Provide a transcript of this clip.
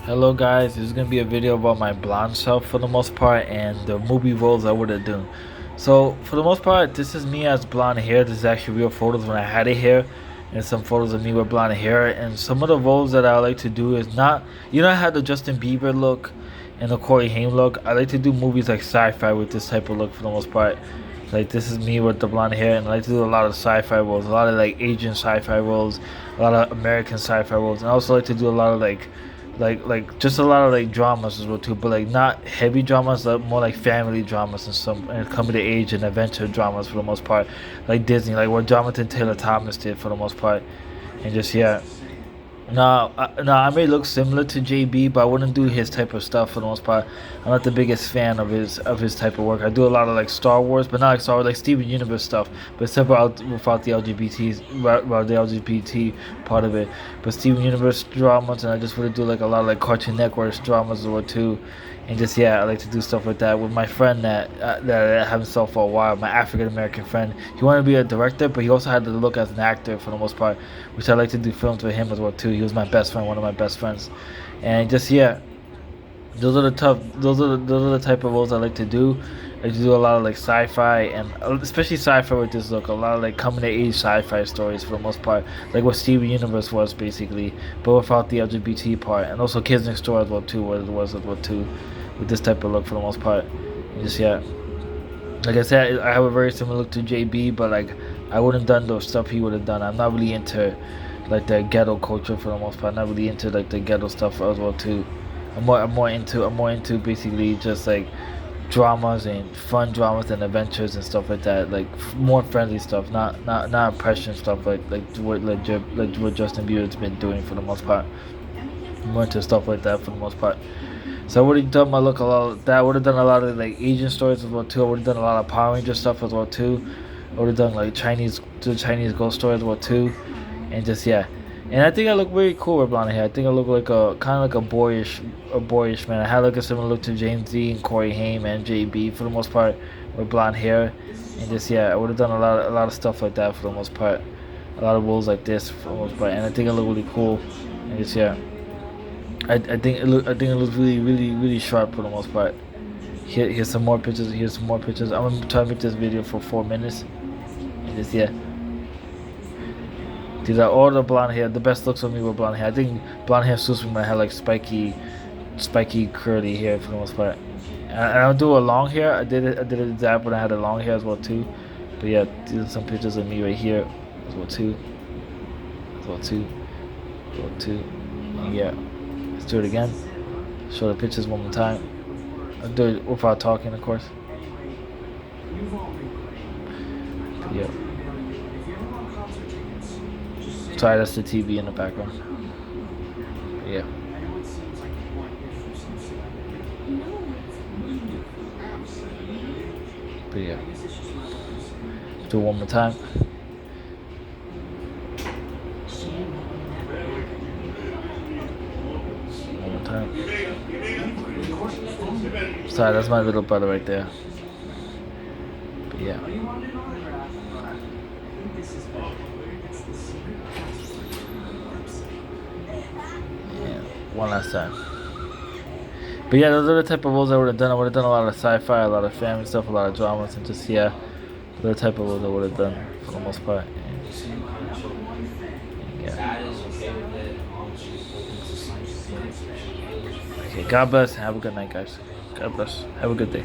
Hello guys, this is gonna be a video about my blonde self for the most part and the movie roles I would have done. So for the most part, this is me as blonde hair. This is actually real photos when I had it hair, and some photos of me with blonde hair. And some of the roles that I like to do is not, I had the Justin Bieber look and the Corey Haim look. I like to do movies like sci-fi with this type of look for the most part. Like this is me with the blonde hair, and I like to do a lot of sci-fi roles, a lot of like Asian sci-fi roles, a lot of American sci-fi roles, and I also like to do a lot of like just a lot of like dramas as well too, but like not heavy dramas, like more like family dramas and some and coming to age and adventure dramas for the most part, like Disney, like what Jonathan Taylor Thomas did for the most part, and just yeah. No, I may look similar to JB, but I wouldn't do his type of stuff for the most part. I'm not the biggest fan of his type of work. I do a lot of like Star Wars, but not like Star Wars, like Steven Universe stuff, but except without the the LGBT part of it. But Steven Universe dramas, and I just want to do like a lot of like Cartoon Network dramas or two, and just yeah, I like to do stuff like that with my friend that I haven't saw for a while. My African American friend. He wanted to be a director, but he also had to look as an actor for the most part, which I like to do films with him as well too. He was my best friend, one of my best friends, and just yeah, those are the type of roles I like to do. I like to do a lot of like sci-fi and especially sci-fi with this look. A lot of like coming to age sci-fi stories for the most part, like what Steven Universe was basically, but without the LGBT part, and also Kids Next Door as well too. What it was as well too, with this type of look for the most part. And just yeah, like I said, I have a very similar look to JB, but like I wouldn't done those stuff he would have done. I'm not really into like the ghetto culture for the most part. I'm not really into like the ghetto stuff as well too. I'm more into basically just like dramas and fun dramas and adventures and stuff like that. Like more friendly stuff, not oppression stuff like what Justin Bieber's been doing for the most part. I'm more into stuff like that for the most part. So I would have done my look a lot of that. I would have done a lot of like Asian stories as well too. I would have done a lot of Power Ranger stuff as well too. I would have done like Chinese ghost stories as well too, and just yeah. And I think I look very cool with blonde hair. I think I look like a kind of like a boyish man. I had like a similar look to James D and Corey Haim and JB for the most part with blonde hair, and just yeah. I would have done a lot of stuff like that for the most part. A lot of roles like this for the most part, and I think I look really cool, and just yeah. I think it looks really sharp for the most part. Here's some more pictures. Here's some more pictures. I'm gonna try to make this video for 4 minutes. And just yeah, these are all the blonde hair. The best looks on me with blonde hair. I think blonde hair suits me when I have like spiky curly hair for the most part. And I'll do a long hair. I did it that when I had a long hair as well too. But yeah, these are some pictures of me right here as well too. As well too. As well too. And yeah. Let's do it again. Show the pictures one more time. I'll do it without talking, of course. But yeah. Sorry, that's the TV in the background. But yeah. But yeah. Let's do it one more time. Time. Sorry, that's my little brother right there. But yeah. Yeah, one last time. But yeah, those are the type of roles I would have done. I would have done a lot of sci-fi, a lot of family stuff, a lot of dramas, and just yeah, the type of roles I would have done for the most part. Yeah. Okay, God bless and have a good night, guys. God bless. Have a good day.